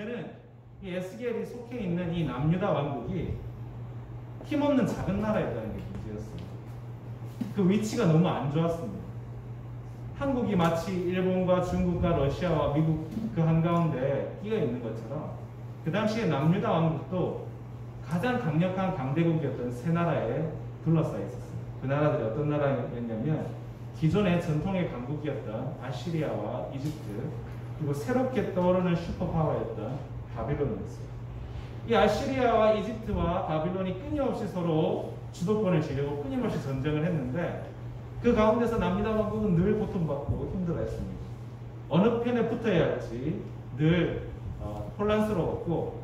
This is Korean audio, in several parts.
문제는 이 에스겔이 속해 있는 이 남유다 왕국이 힘없는 작은 나라였다는 게 문제였습니다. 그 위치가 너무 안 좋았습니다. 한국이 마치 일본과 중국과 러시아와 미국 그 한가운데 끼어 있는 것처럼 그 당시에 남유다 왕국도 가장 강력한 강대국이었던 세 나라에 둘러싸여 있었습니다. 그 나라들이 어떤 나라였냐면 기존의 전통의 강국이었던 아시리아와 이집트, 그리고 새롭게 떠오르는 슈퍼파워였던 바빌론이었어요. 이 아시리아와 이집트와 바빌론이 끊임없이 서로 주도권을 쥐려고 끊임없이 전쟁을 했는데 그 가운데서 남유다 왕국은 늘 고통받고 힘들어했습니다. 어느 편에 붙어야 할지 늘 혼란스러웠고,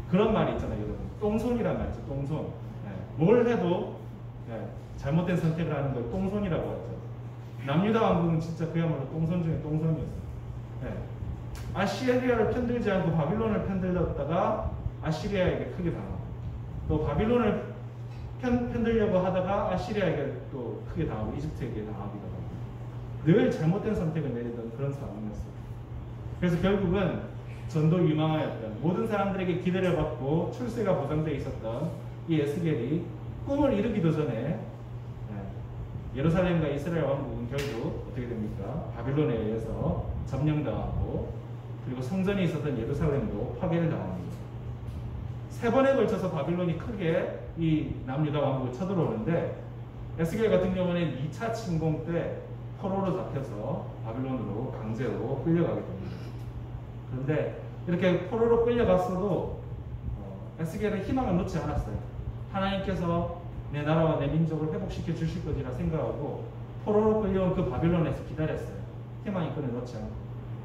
그런 말이 있잖아요, 여러분. 똥손이란 말이죠. 똥손. 네. 뭘 해도 잘못된 선택을 하는 걸 똥손이라고 하죠. 남유다 왕국은 진짜 그야말로 똥손 중에 똥손이었어요. 네. 아시리아를 편들지 않고 바빌론을 편들었다가 아시리아에게 크게 당하고, 또 바빌론을 편들려고 하다가 아시리아에게 또 크게 당하고 이집트에게 당하기도 하고, 늘 잘못된 선택을 내리던 그런 상황이었어요. 그래서 결국은 전도 유망하였던, 모든 사람들에게 기대를 받고 출세가 보장되어 있었던 이 에스겔이 꿈을 이루기도 전에 예루살렘과 이스라엘 왕국은 결국 어떻게 됩니까? 바빌론에 의해서 점령당하고, 그리고 성전이 있었던 예루살렘도 파괴를 당합니다. 세 번에 걸쳐서 바빌론이 크게 이 남유다 왕국을 쳐들어오는데, 에스겔 같은 경우는 2차 침공 때 포로로 잡혀서 바빌론으로 강제로 끌려가게 됩니다. 그런데 이렇게 포로로 끌려갔어도 에스겔은 희망을 놓지 않았어요. 하나님께서 내 나라와 내 민족을 회복시켜 주실 것이라 생각하고 포로로 끌려온 그 바빌론에서 기다렸어요. 희망이 끈을 놓지 않고,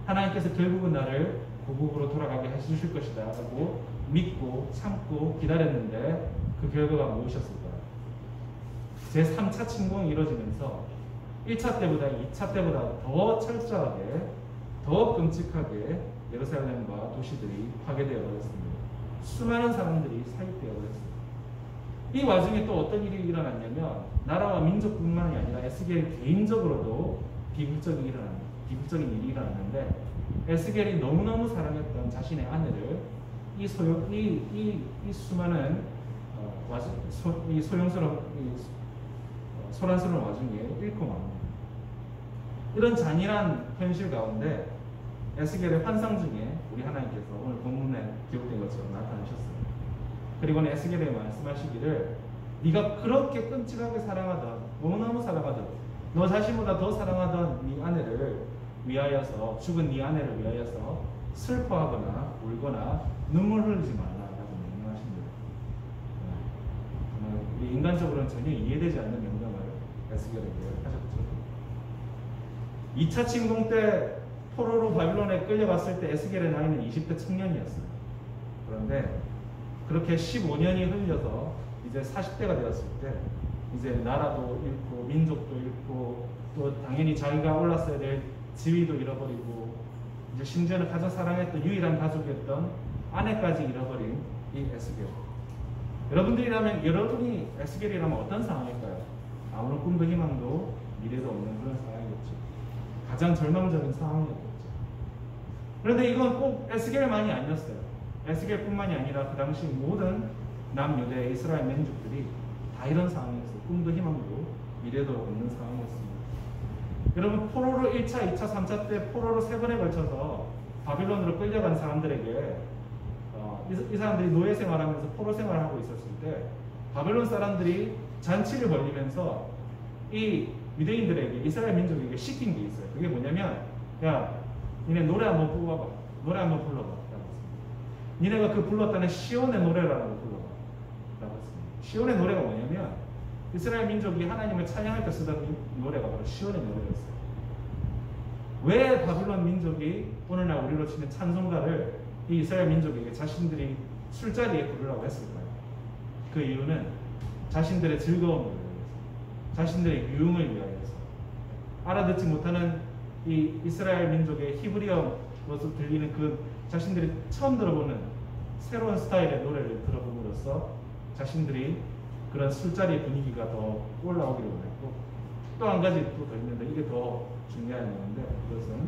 하나님께서 결국은 나를 고국으로 돌아가게 해주실 것이다 하고 믿고 참고 기다렸는데, 그 결과가 무엇이었을까요? 제3차 침공이 이루어지면서 1차 때보다 2차 때보다 더 철저하게, 더 끔찍하게 예루살렘과 도시들이 파괴되어 버렸습니다. 수많은 사람들이 사육되어 버렸습니다. 이 와중에 또 어떤 일이 일어났냐면, 나라와 민족뿐만이 아니라 에스겔 개인적으로도 비극적인 일이 일어났는데, 에스겔이 너무너무 사랑했던 자신의 아내를 이 수많은 소란스러운 와중에 잃고 맙니다. 이런 잔인한 현실 가운데 에스겔의 환상 중에 우리 하나님께서 오늘 본문에 기록된 것처럼 나타나셨습니다. 그리고는 에스겔에 말씀하시기를, 네가 그렇게 끔찍하게 사랑하던, 너무너무 사랑하던, 너 자신보다 더 사랑하던 네 아내를 위하여서, 죽은 네 아내를 위하여서 슬퍼하거나 울거나 눈물 흘리지 말라라고 명령하십니다. 우리 인간적으로는 전혀 이해되지 않는 명령을 에스겔에게 하셨죠. 2차 침공 때 포로로 바빌론에 끌려갔을 때 에스겔의 나이는 20대 청년이었어요. 그런데 그렇게 15년이 흘려서 이제 40대가 되었을 때, 이제 나라도 잃고 민족도 잃고, 또 당연히 자기가 올랐어야 될 지위도 잃어버리고, 이제 심지어는 가장 사랑했던 유일한 가족이었던 아내까지 잃어버린 이 에스겔. 여러분이 에스겔이라면 어떤 상황일까요? 아무런 꿈도 희망도 미래도 없는 그런 상황이었죠. 가장 절망적인 상황이었죠. 그런데 이건 꼭 에스겔만이 아니었어요. 에스겔뿐만이 아니라 그 당시 모든 남유대 이스라엘 민족들이 다 이런 상황이었어요. 꿈도 희망도 미래도 없는 상황이었습니다. 여러분, 포로로 1차, 2차, 3차 때 포로로 3번에 걸쳐서 바빌론으로 끌려간 사람들에게 이 사람들이 노예 생활하면서 포로 생활을 하고 있었을 때, 바빌론 사람들이 잔치를 벌리면서 이 유대인들에게, 이스라엘 민족에게 시킨 게 있어요. 그게 뭐냐면, 야, 니네 노래 한번 뽑아봐. 노래 한번 불러봐. 라고 했습니다. 니네가 그 불렀다는 시온의 노래라고 불러봐. 라고 했습니다. 시온의 노래가 뭐냐면, 이스라엘 민족이 하나님을 찬양할 때 쓰던 노래가 바로 시온의 노래였어요. 왜 바빌론 민족이 오늘날 우리로 치는 찬송가를 이 이스라엘 민족에게 자신들이 술자리에 부르라고 했을까요? 그 이유는 자신들의 즐거움을 위해서, 자신들의 유흥을 위하여서, 알아듣지 못하는 이 이스라엘 민족의 히브리어로서 들리는 그 자신들이 처음 들어보는 새로운 스타일의 노래를 들어봄으로써 자신들이 그런 술자리의 분위기가 더 올라오기를 원했고, 또 한 가지 또 더 있는데, 이게 더 중요한 건데, 그것은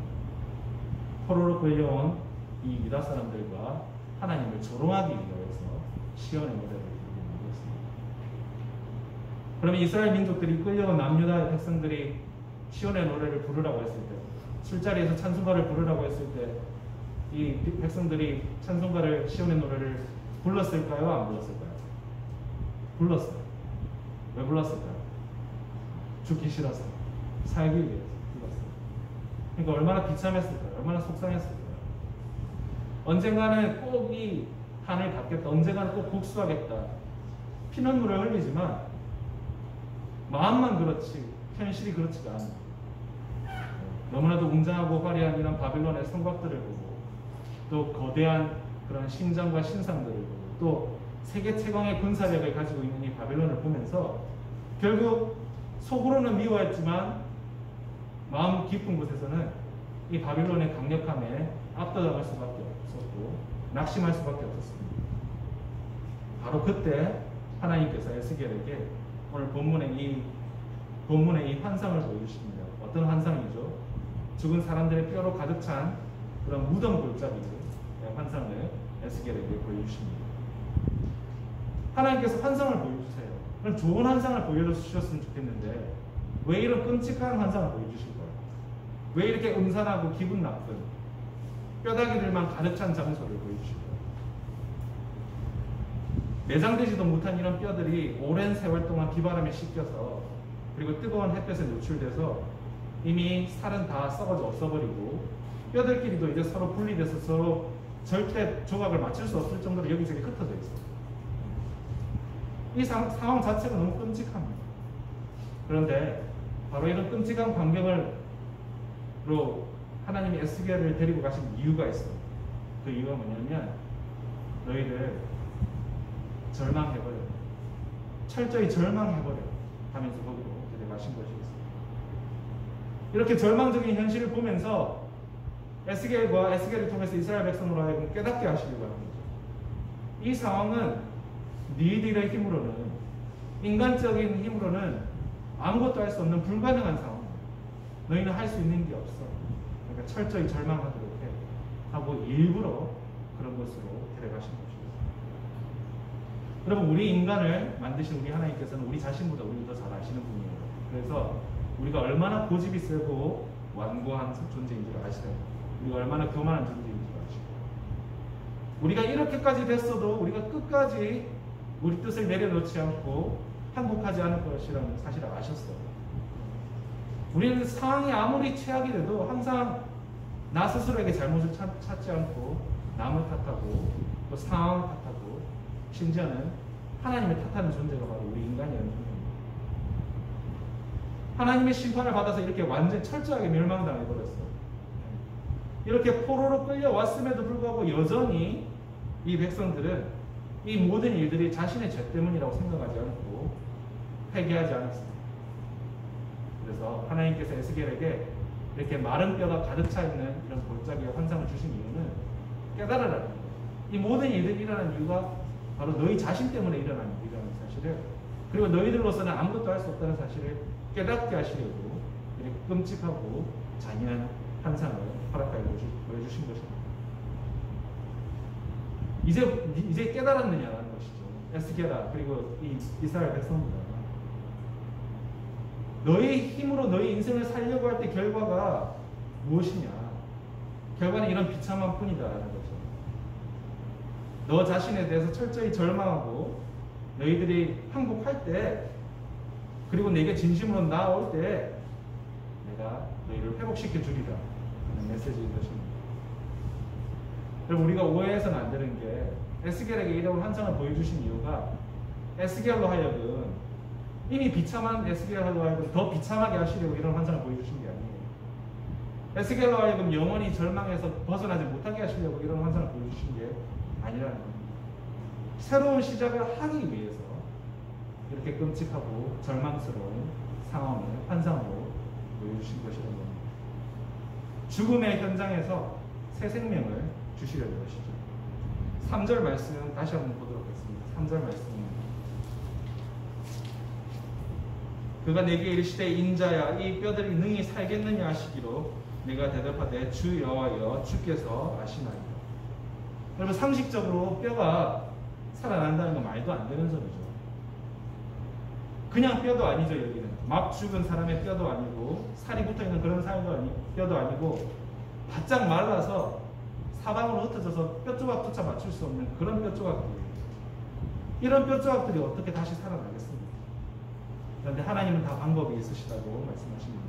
포로로 끌려온 이 유다 사람들과 하나님을 조롱하기 위해서 시온의 노래를 부르게 만들었습니다. 그러면 이스라엘 민족들이 끌려온 남유다의 백성들이 시온의 노래를 부르라고 했을 때, 술자리에서 찬송가를 부르라고 했을 때 이 백성들이 찬송가를 시온의 노래를 불렀을까요? 안 불렀을까요? 불렀어요. 왜 불렀을까요? 죽기 싫어서, 살기 위해서 불렀어요. 그러니까 얼마나 비참했을까요? 얼마나 속상했을까요? 언젠가는 꼭 이 한을 갚겠다. 언젠가는 꼭 복수하겠다. 피눈물을 흘리지만 마음만 그렇지 현실이 그렇지가 않아요. 너무나도 웅장하고 화려한 이런 바빌론의 성곽들을 보고, 또 거대한 그런 신전과 신상들을 보고, 또 세계 최강의 군사력을 가지고 있는 이 바빌론을 보면서 결국 속으로는 미워했지만 마음 깊은 곳에서는 이 바빌론의 강력함에 압도당할 수밖에 없었고 낙심할 수밖에 없었습니다. 바로 그때 하나님께서 에스겔에게 오늘 본문의 이 환상을 보여주십니다. 어떤 환상이죠? 죽은 사람들의 뼈로 가득 찬 그런 무덤 골짜기의 환상을 에스겔에게 보여주십니다. 하나님께서 환상을 보여주세요. 그럼 좋은 환상을 보여주셨으면 좋겠는데 왜 이런 끔찍한 환상을 보여주실 거예요? 왜 이렇게 음산하고 기분 나쁜 뼈다귀들만 가득 찬 장소를 보여주실 거예요? 매장되지도 못한 이런 뼈들이 오랜 세월 동안 비바람에 씻겨서, 그리고 뜨거운 햇볕에 노출돼서 이미 살은 다 썩어져 없어버리고 뼈들끼리도 이제 서로 분리돼서 서로 절대 조각을 맞출 수 없을 정도로 여기저기 흩어져 있어요. 이 상황 자체가 너무 끔찍합니다. 그런데 바로 이런 끔찍한 광경으로 하나님이 에스겔을 데리고 가신 이유가 있어요. 그 이유가 뭐냐면 너희를 절망해버려, 철저히 절망해버려 하면서 거기로 데려가신 것이겠습니다. 이렇게 절망적인 현실을 보면서 에스겔을 통해서 이스라엘 백성으로 하여금 깨닫게 하시려고 하는 거죠. 이 상황은 너희들의 힘으로는, 인간적인 힘으로는 아무것도 할 수 없는 불가능한 상황. 너희는 할 수 있는 게 없어. 그러니까 철저히 절망하도록 해 하고 일부러 그런 것으로 데려가신 것입니다. 여러분, 우리 인간을 만드신 우리 하나님께서는 우리 자신보다 우리 더 잘 아시는 분이에요. 그래서 우리가 얼마나 고집이 세고 완고한 존재인 줄 아시나요? 우리가 얼마나 교만한 존재인 줄 아시고, 우리가 이렇게까지 됐어도 우리가 끝까지 우리 뜻을 내려놓지 않고 항복하지 않을 것이라는 사실을 아셨어요. 우리는 상황이 아무리 최악이 돼도 항상 나 스스로에게 잘못을 찾지 않고 남을 탓하고 또 상황을 탓하고 심지어는 하나님을 탓하는 존재가 바로 우리 인간이라는 존재입니다. 하나님의 심판을 받아서 이렇게 완전 철저하게 멸망당해버렸어요. 이렇게 포로로 끌려왔음에도 불구하고 여전히 이 백성들은 이 모든 일들이 자신의 죄 때문이라고 생각하지 않고 회개하지 않았습니다. 그래서 하나님께서 에스겔에게 이렇게 마른 뼈가 가득 차 있는 이런 골짜기의 환상을 주신 이유는 깨달으라는 거예요. 이 모든 일들이 일어난 이유가 바로 너희 자신 때문에 일어난 일이라는 사실을, 그리고 너희들로서는 아무것도 할 수 없다는 사실을 깨닫게 하시려고 이렇게 끔찍하고 잔인한 환상을 허락하여 보여주신 것입니다. 이제 깨달았느냐는 것이죠. 에스겔아, 그리고 이 이스라엘 백성들아, 너희 힘으로 너희 인생을 살려고 할 때 결과가 무엇이냐? 결과는 이런 비참한 뿐이다라는 거죠. 너 자신에 대해서 철저히 절망하고 너희들이 항복할 때, 그리고 내게 진심으로 나아올 때 내가 너희를 회복시켜 주리라 하는 메시지인 것입니다. 여러분, 우리가 오해해서는 안 되는 게, 에스겔에게 이런 환상을 보여주신 이유가 에스겔로 하여금, 이미 비참한 에스겔로 하여금 더 비참하게 하시려고 이런 환상을 보여주신 게 아니에요. 에스겔로 하여금 영원히 절망해서 벗어나지 못하게 하시려고 이런 환상을 보여주신 게 아니라는 겁니다. 새로운 시작을 하기 위해서 이렇게 끔찍하고 절망스러운 상황을 환상으로 보여주신 것이라는 겁니다. 죽음의 현장에서 새 생명을 주시려는 것이죠. 3절 말씀 다시 한번 보도록 하겠습니다. 3절 말씀입니다. 그가 내게 이르시되 인자야, 이 뼈들이 능히 살겠느냐 하시기로 내가 대답하되 주 여호와여, 주께서 아시나이다. 여러분 상식적으로 뼈가 살아난다는 건 말도 안 되는 소리죠. 그냥 뼈도 아니죠. 여기는 막 죽은 사람의 뼈도 아니고 살이 붙어있는 그런 뼈도 아니고 바짝 말라서 사방으로 흩어져서 뼈 조각조차 맞출 수 없는 그런 뼈 조각들이에요. 이런 뼈 조각들이 어떻게 다시 살아나겠습니까? 그런데 하나님은 다 방법이 있으시다고 말씀하십니다.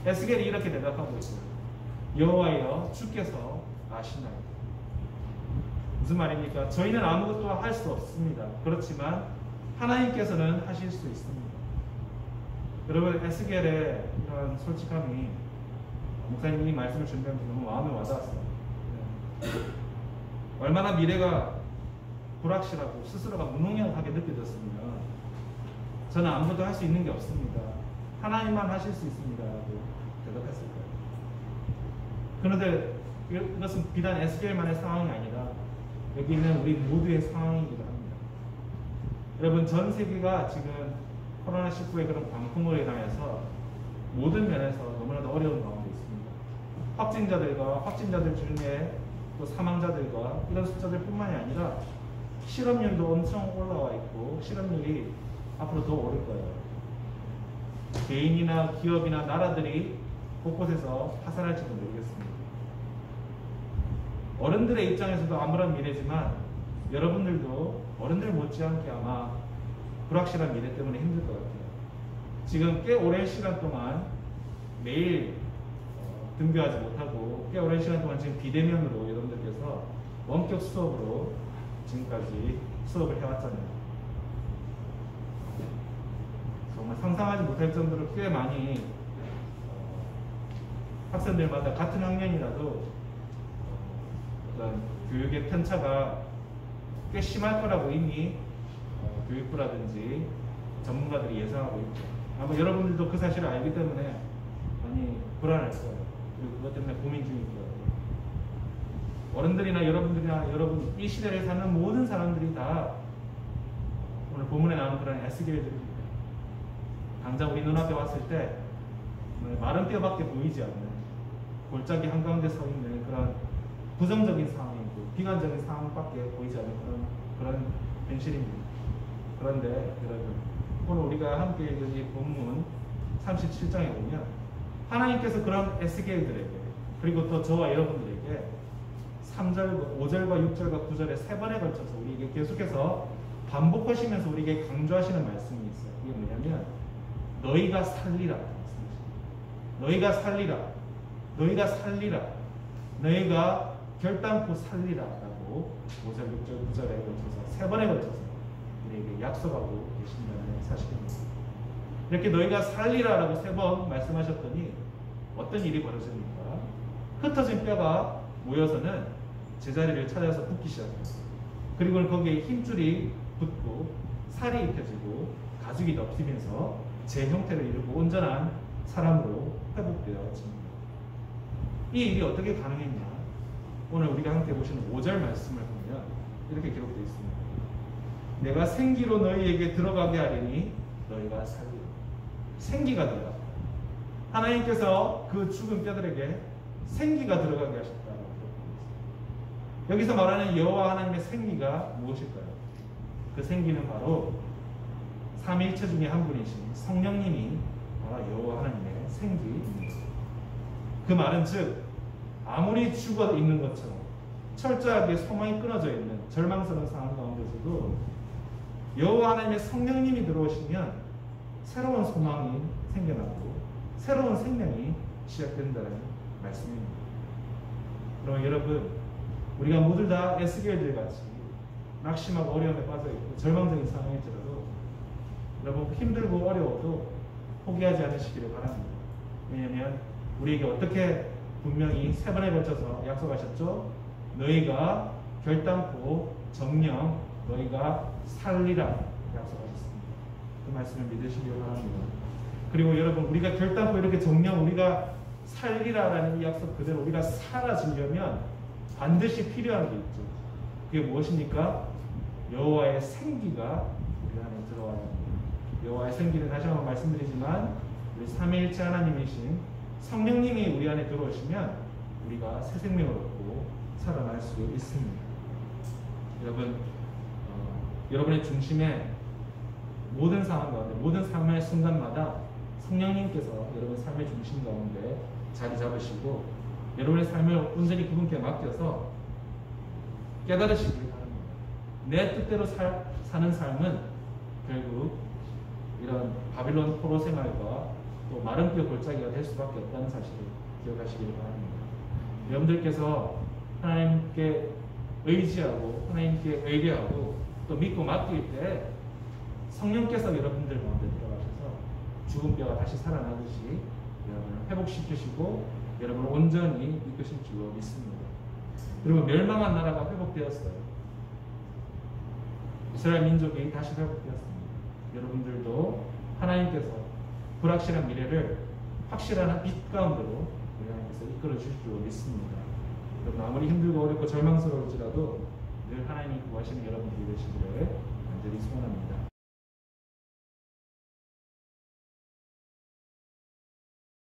에스겔이 이렇게 대답하고 있어요. 여호와여 주께서 아시나이다. 무슨 말입니까? 저희는 아무것도 할 수 없습니다. 그렇지만 하나님께서는 하실 수 있습니다. 여러분 에스겔의 이런 솔직함이 목사님이 이 말씀을 준비하면서 너무 마음에 와닿았어요. 얼마나 미래가 불확실하고 스스로가 무능력하게 느껴졌으면 저는 아무것도 할 수 있는 게 없습니다. 하나님만 하실 수 있습니다. 라고 대답했을 거예요. 그런데 이것은 비단 에스겔만의 상황이 아니라 여기 있는 우리 모두의 상황이기도 합니다. 여러분 전 세계가 지금 코로나19의 그런 광풍으로 인하여서 모든 면에서 너무나도 어려운 가운데 있습니다. 확진자들과 확진자들 중에 또 사망자들과 이런 숫자들 뿐만이 아니라 실업률도 엄청 올라와 있고 실업률이 앞으로 더 오를 거예요. 개인이나 기업이나 나라들이 곳곳에서 파산할지도 모르겠습니다. 어른들의 입장에서도 아무런 미래지만 여러분들도 어른들 못지않게 아마 불확실한 미래 때문에 힘들 것 같아요. 지금 꽤 오랜 시간 동안 매일 등교하지 못하고 꽤 오랜 시간 동안 지금 비대면으로 여러분들께서 원격 수업으로 지금까지 수업을 해왔잖아요. 정말 상상하지 못할 정도로 꽤 많이 학생들마다 같은 학년이라도 어떤 교육의 편차가 꽤 심할 거라고 이미 교육부라든지 전문가들이 예상하고 있죠. 아마 여러분들도 그 사실을 알기 때문에 많이 불안할 거예요. 그리고 그것 때문에 고민 중일 거예요. 어른들이나 여러분들이나 여러분 이 시대를 사는 모든 사람들이 다 오늘 본문에 나오는 그런 에스겔들입니다. 당장 우리 눈앞에 왔을 때 마른 뼈밖에 보이지 않는 골짜기 한가운데 서 있는 그런 부정적인 상황이고 비관적인 상황밖에 보이지 않는 그런 현실입니다. 그런데 여러분 오늘 우리가 함께 읽은 이 본문 37장에 보면 하나님께서 그런 에스겔들에게 그리고 또 저와 여러분들에게 3절, 5절과 6절과 9절에 3번에 걸쳐서 우리에게 계속해서 반복하시면서 우리에게 강조하시는 말씀이 있어요. 이게 뭐냐면 너희가 살리라. 너희가 살리라. 너희가 살리라. 너희가 결단코 살리라. 라고 5절, 6절, 9절에 걸쳐서 3번에 걸쳐서 우리에게 약속하고 계신다는 사실입니다. 이렇게 너희가 살리라 라고 3번 말씀하셨더니 어떤 일이 벌어집니까? 흩어진 뼈가 모여서는 제자리를 찾아서 붙기 시작했어요. 그리고 거기에 힘줄이 붙고 살이 입혀지고 가죽이 덮이면서 제 형태를 이루고 온전한 사람으로 회복되어집니다. 이 일이 어떻게 가능했냐? 오늘 우리가 함께 보시는 5절 말씀을 보면 이렇게 기록되어 있습니다. 내가 생기로 너희에게 들어가게 하리니 너희가 살리라. 생기가 들어가. 하나님께서 그 죽은 뼈들에게 생기가 들어가게 하셨다고 기록되어 있습니다. 여기서 말하는 여호와 하나님의 생기가 무엇일까요? 그 생기는 바로 삼위일체 중에 한 분이신 성령님이 바로 여호와 하나님의 생기입니다. 그 말은 즉 아무리 죽어 있는 것처럼 철저하게 소망이 끊어져 있는 절망스러운 상황 가운데서도 여호와 하나님의 성령님이 들어오시면 새로운 소망이 생겨나고 새로운 생명이 시작된다는 말씀입니다. 그럼 여러분 우리가 모두 다 에스겔들 같이 낙심하고 어려움에 빠져있고 절망적인 상황일지라도 여러분 힘들고 어려워도 포기하지 않으시기를 바랍니다. 왜냐하면 우리에게 어떻게 분명히 3번에 걸쳐서 약속하셨죠? 너희가 결단코 정령 너희가 살리라 약속하셨습니다. 그 말씀을 믿으시기를 바랍니다. 그리고 여러분 우리가 결단코 이렇게 정령 우리가 살리라라는 이 약속 그대로 우리가 살아지려면 반드시 필요한 게 있죠. 그게 무엇입니까? 여호와의 생기가 우리 안에 들어와야 합니다. 여호와의 생기는 다시 한번 말씀드리지만 우리 삼위일체 하나님이신 성령님이 우리 안에 들어오시면 우리가 새 생명을 얻고 살아날 수 있습니다. 여러분, 여러분의 중심에 모든 상황 가운데, 모든 삶의 순간마다 성령님께서 여러분 삶의 중심 가운데 자리 잡으시고 여러분의 삶을 온전히 그분께 맡겨서 깨달으시길 바랍니다. 내 뜻대로 사는 삶은 결국 이런 바빌론 포로 생활과 또 마른 뼈 골짜기가 될 수밖에 없다는 사실을 기억하시길 바랍니다. 여러분들께서 하나님께 의지하고 하나님께 의뢰하고 또 믿고 맡길 때 성령께서 여러분들 가운데 들어가셔서 죽은 뼈가 다시 살아나듯이 여러분을 회복시키시고 여러분을 온전히 이끄실 줄로 믿습니다. 그리고 멸망한 나라가 회복되었어요. 이스라엘 민족이 다시 회복되었습니다. 여러분들도 하나님께서 불확실한 미래를 확실한 빛 가운데로 하나님께서 이끌어 주실 줄로 믿습니다. 여러분 아무리 힘들고 어렵고 절망스러울지라도 늘 하나님이 구하시는 여러분들이 되시기를 간절히 소원합니다.